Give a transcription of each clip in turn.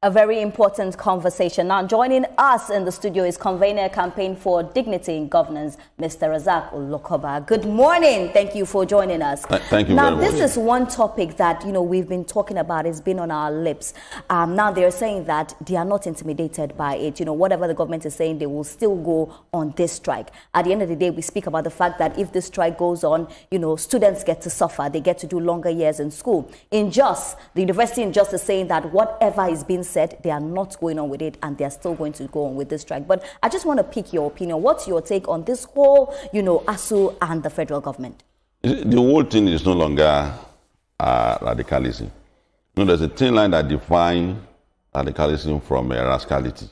A very important conversation. Now, joining us in the studio is convener Campaign for Dignity in Governance, Mr. Razaq Olokoba. Good morning. Thank you for joining us. Thank you now, very much. This is one topic that, we've been talking about. It's been on our lips. Now, they're saying that they are not intimidated by it. Whatever the government is saying, they will still go on this strike. At the end of the day, we speak about the fact that if this strike goes on, students get to suffer. They get to do longer years in school. In Jos, the university in Jos is saying that whatever is being said, they are not going on with it and they're still going to go on with this strike. But I just want to pick your opinion. What's your take on this whole, ASUU and the federal government? The whole thing is no longer radicalism. There's a thin line that defines radicalism from rascality.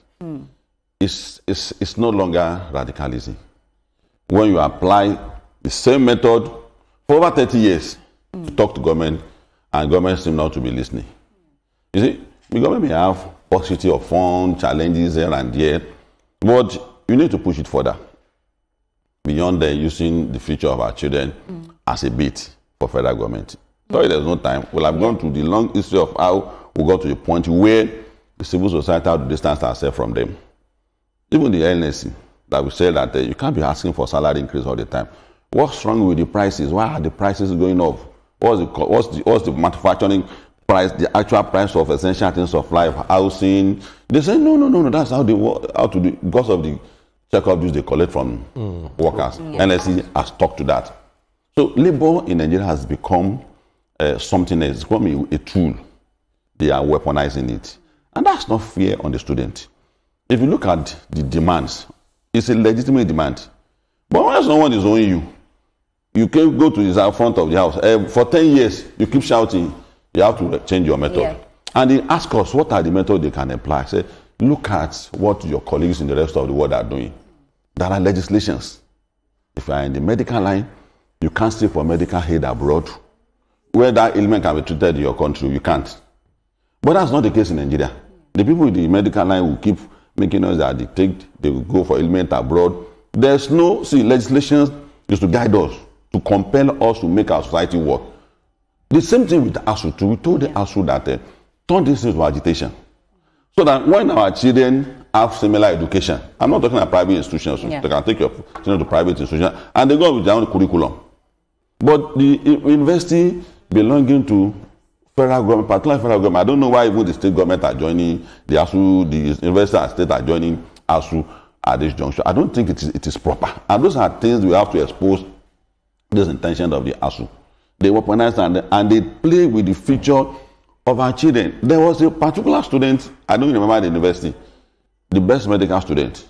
It's no longer radicalism. When you apply the same method for over 30 years to talk to government, and government seems not to be listening. You see, the government may have paucity of funds, challenges here and there, but you need to push it further beyond using the future of our children as a bait for federal government. Sorry, there's no time. Well, I've gone through the long history of how we got to the point where the civil society had to distance ourselves from them. Even the LNC, that we say that you can't be asking for salary increase all the time. What's wrong with the prices? Why are the prices going up? What's the manufacturing price, the actual price of essential things of life, housing? They say, no, that's how to do, because of the check-up dues they collect from workers. NSC has talked to that. So labor in Nigeria has become something else. It's become a tool. They are weaponizing it. And that's not fair on the student. If you look at the demands, it's a legitimate demand. But when someone is owing you, you can go to the front of the house. For 10 years, you keep shouting, you have to change your method. Yeah. And they ask us, what are the methods they can apply? I say, look at what your colleagues in the rest of the world are doing. There are legislations. If you are in the medical line, you can't seek for medical aid abroad. Where that ailment can be treated in your country, you can't. But that's not the case in Nigeria. The people in the medical line will keep making us that they will go for ailment abroad. There's no, legislation is to guide us, to compel us to make our society work. The same thing with ASUU too. We told the ASUU that turn this into agitation. So that when our children have similar education, I'm not talking about private institutions, they can take your children to private institutions, and they go with their own curriculum. But the university belonging to federal government, particularly federal government, I don't know why even the state government are joining the ASUU, the university and state are joining ASUU at this juncture. I don't think it is proper. And those are things we have to expose this intention of the ASUU. They weaponize and they play with the future of our children. There was a particular student, I don't remember the university, the best medical student.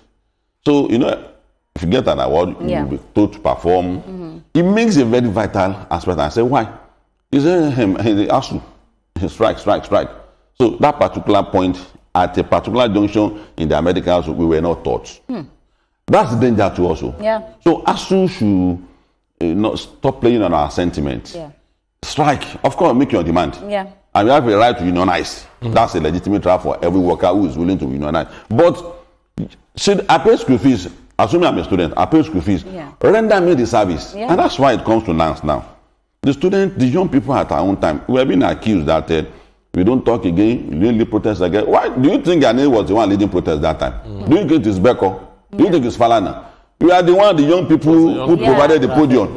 So, if you get an award, you will be told to perform. It makes a very vital aspect. I say, why? He said, he ASUU, strike. So that particular point, at a particular junction in the medical house, we were not taught. That's the danger to us. Yeah. So ASUU should not stop playing on our sentiment. Strike, of course, make your demand. And we have a right to unionize. That's a legitimate right for every worker who is willing to unionize. But should I pay school fees? Assuming I'm a student, I pay school fees. Render me the service. And that's why it comes to now. The young people at our own time, we have been accused that we don't talk again, we don't lead protest again. Why do you think Ghanaian was the one leading protest that time? Do you think it's Beko? Do you think it's Falana? We are the young people who provided the podium.